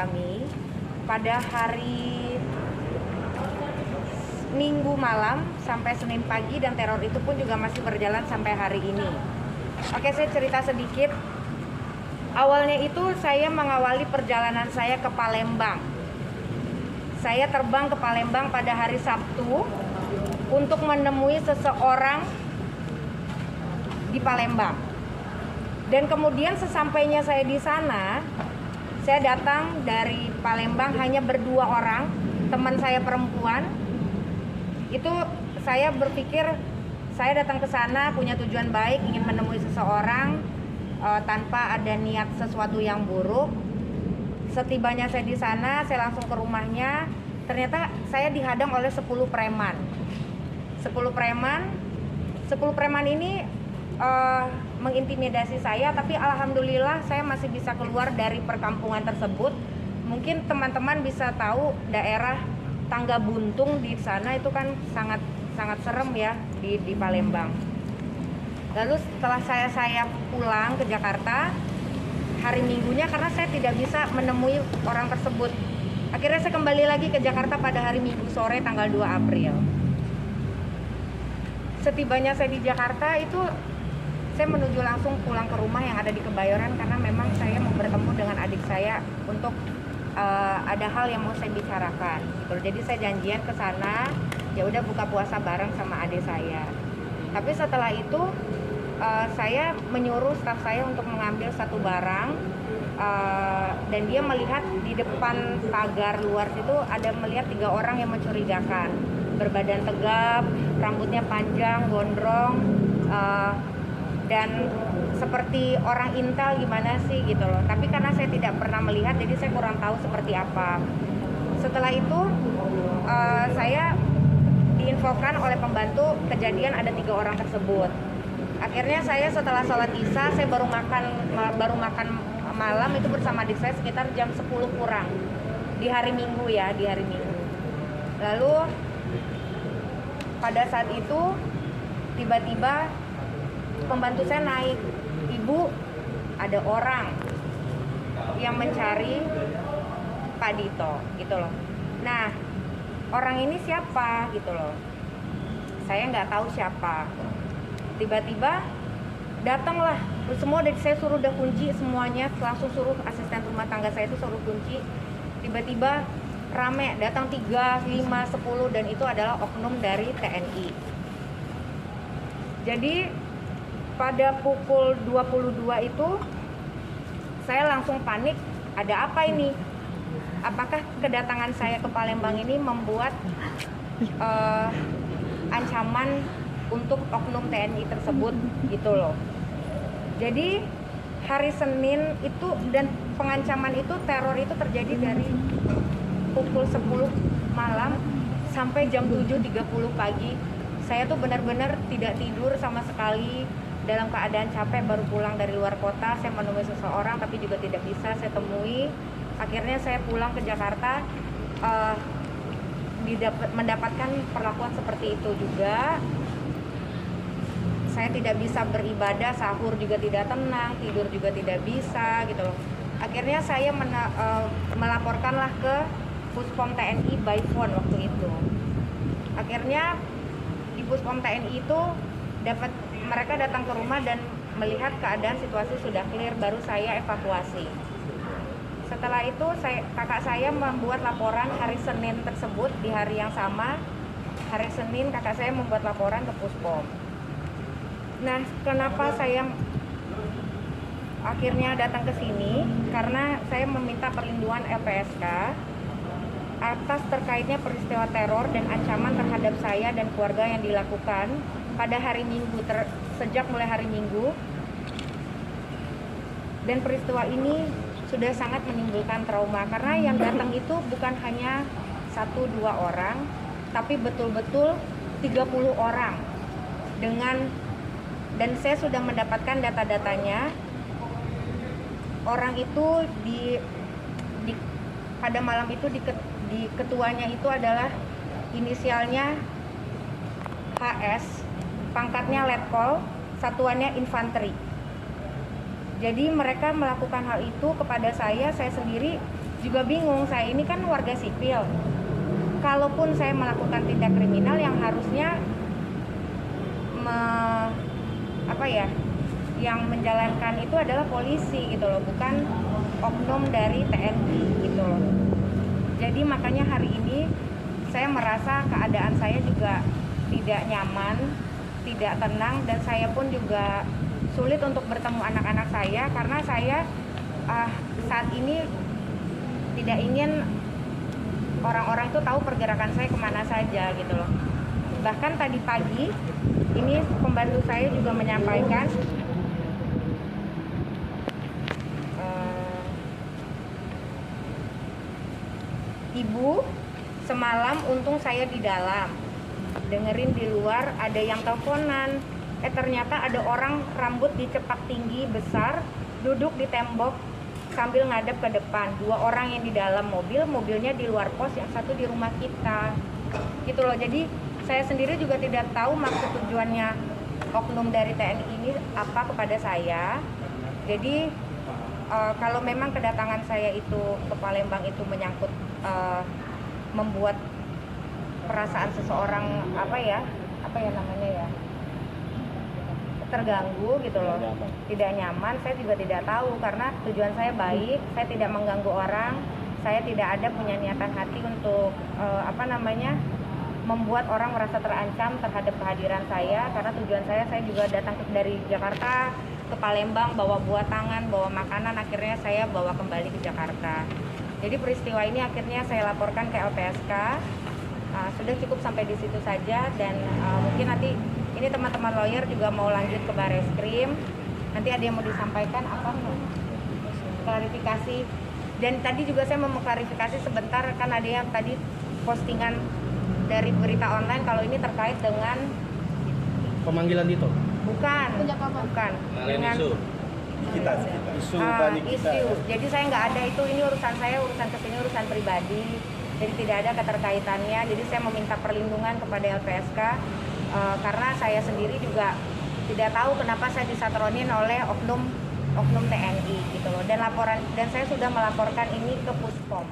alami pada hari Minggu malam sampai Senin pagi, dan teror itu pun juga masih berjalan sampai hari ini. Oke, saya cerita sedikit. Awalnya itu saya mengawali perjalanan saya ke Palembang. Saya terbang ke Palembang pada hari Sabtu untuk menemui seseorang di Palembang. Dan kemudian sesampainya saya di sana, saya datang dari Palembang hanya berdua orang, teman saya perempuan. Itu saya berpikir saya datang ke sana punya tujuan baik, ingin menemui seseorang tanpa ada niat sesuatu yang buruk. Setibanya saya di sana, saya langsung ke rumahnya. Ternyata saya dihadang oleh 10 preman. 10 preman ini mengintimidasi saya, tapi alhamdulillah saya masih bisa keluar dari perkampungan tersebut. Mungkin teman-teman bisa tahu daerah Tangga Buntung di sana itu kan sangat serem ya di Palembang. Lalu setelah saya pulang ke Jakarta hari Minggunya, karena saya tidak bisa menemui orang tersebut, akhirnya saya kembali lagi ke Jakarta pada hari Minggu sore tanggal 2 April. Setibanya saya di Jakarta itu saya menuju langsung pulang ke rumah yang ada di Kebayoran, karena memang saya mau bertemu dengan adik saya untuk ada hal yang mau saya bicarakan gitu. Jadi saya janjian ke sana, ya udah buka puasa bareng sama adik saya. Tapi setelah itu saya menyuruh staf saya untuk mengambil satu barang, dan dia melihat di depan pagar luar situ ada melihat 3 orang yang mencurigakan, berbadan tegap, rambutnya panjang, gondrong, dan seperti orang intel gimana sih gitu loh. Tapi karena saya tidak pernah melihat, jadi saya kurang tahu seperti apa. Setelah itu saya diinfokan oleh pembantu kejadian ada 3 orang tersebut. Akhirnya saya setelah sholat isya, saya baru makan malam itu bersama adik saya sekitar jam 10 kurang di hari Minggu ya, di hari Minggu. Lalu pada saat itu tiba-tiba pembantu saya naik, "Ibu, ada orang yang mencari Pak Dito," gitu loh. Nah, orang ini siapa gitu loh. Saya nggak tahu siapa. Tiba-tiba datanglah semua, dari saya suruh udah kunci semuanya, langsung suruh asisten rumah tangga saya itu suruh kunci. Tiba-tiba rame, datang 3, 5, 10, dan itu adalah oknum dari TNI. Jadi pada pukul 22 itu saya langsung panik, ada apa ini? Apakah kedatangan saya ke Palembang ini membuat ancaman untuk oknum TNI tersebut gitu loh. Jadi hari Senin itu, dan pengancaman itu, teror itu terjadi dari pukul 10 malam sampai jam 7.30 pagi. Saya tuh benar-benar tidak tidur sama sekali, dalam keadaan capek, baru pulang dari luar kota. Saya menemui seseorang tapi juga tidak bisa saya temui. Akhirnya saya pulang ke Jakarta, mendapatkan perlakuan seperti itu juga. Saya tidak bisa beribadah, sahur juga tidak tenang, tidur juga tidak bisa gitu loh. Akhirnya saya melaporkanlah ke Puspom TNI by phone waktu itu. Akhirnya di Puspom TNI itu mereka datang ke rumah dan melihat keadaan situasi sudah clear, baru saya evakuasi. Setelah itu kakak saya membuat laporan hari Senin tersebut, di hari yang sama. Hari Senin kakak saya membuat laporan ke Puspom. Nah, kenapa saya akhirnya datang ke sini? Karena saya meminta perlindungan LPSK atas terkaitnya peristiwa teror dan ancaman terhadap saya dan keluarga yang dilakukan pada hari Minggu, sejak mulai hari Minggu. Dan peristiwa ini sudah sangat menimbulkan trauma, karena yang datang itu bukan hanya 1-2 orang, tapi betul-betul 30 orang. Dan saya sudah mendapatkan data-datanya. Orang itu pada malam itu di ketuanya itu adalah inisialnya HS, pangkatnya letkol, satuannya infanteri. Jadi mereka melakukan hal itu kepada saya sendiri juga bingung. Saya ini kan warga sipil. Kalaupun saya melakukan tindak kriminal yang harusnya yang menjalankan itu adalah polisi gitu loh, bukan oknum dari TNI gitu loh. Jadi makanya hari ini saya merasa keadaan saya juga tidak nyaman, tidak tenang, dan saya pun juga sulit untuk bertemu anak-anak saya karena saya saat ini tidak ingin orang-orang itu tahu pergerakan saya kemana saja gitu loh. Bahkan tadi pagi ini pembantu saya juga menyampaikan Ibu, semalam untung saya di dalam dengerin di luar ada yang teleponan, ternyata ada orang rambut dicepak tinggi besar duduk di tembok sambil ngadep ke depan. 2 orang yang di dalam mobil, mobilnya di luar pos, yang satu di rumah kita gitu loh. Jadi saya sendiri juga tidak tahu maksud tujuannya oknum dari TNI ini apa kepada saya. Jadi kalau memang kedatangan saya itu ke Palembang itu menyangkut membuat perasaan seseorang terganggu gitu loh, tidak nyaman, saya juga tidak tahu karena tujuan saya baik, saya tidak mengganggu orang, saya tidak ada punya niatan hati untuk membuat orang merasa terancam terhadap kehadiran saya, karena tujuan saya juga datang dari Jakarta ke Palembang bawa buah tangan, bawa makanan, akhirnya saya bawa kembali ke Jakarta. Jadi peristiwa ini akhirnya saya laporkan ke LPSK. Sudah cukup sampai di situ saja, dan mungkin nanti ini teman-teman lawyer juga mau lanjut ke Bareskrim. Nanti ada yang mau disampaikan apa? Klarifikasi. Dan tadi juga saya mau klarifikasi sebentar, kan ada yang tadi postingan dari berita online kalau ini terkait dengan pemanggilan Dito. Bukan. Dengan isu Jadi saya nggak ada itu, ini urusan saya, urusan kesini urusan pribadi. Jadi tidak ada keterkaitannya. Jadi saya meminta perlindungan kepada LPSK karena saya sendiri juga tidak tahu kenapa saya disatronin oleh oknum TNI gitu loh. Dan saya sudah melaporkan ini ke Puspom.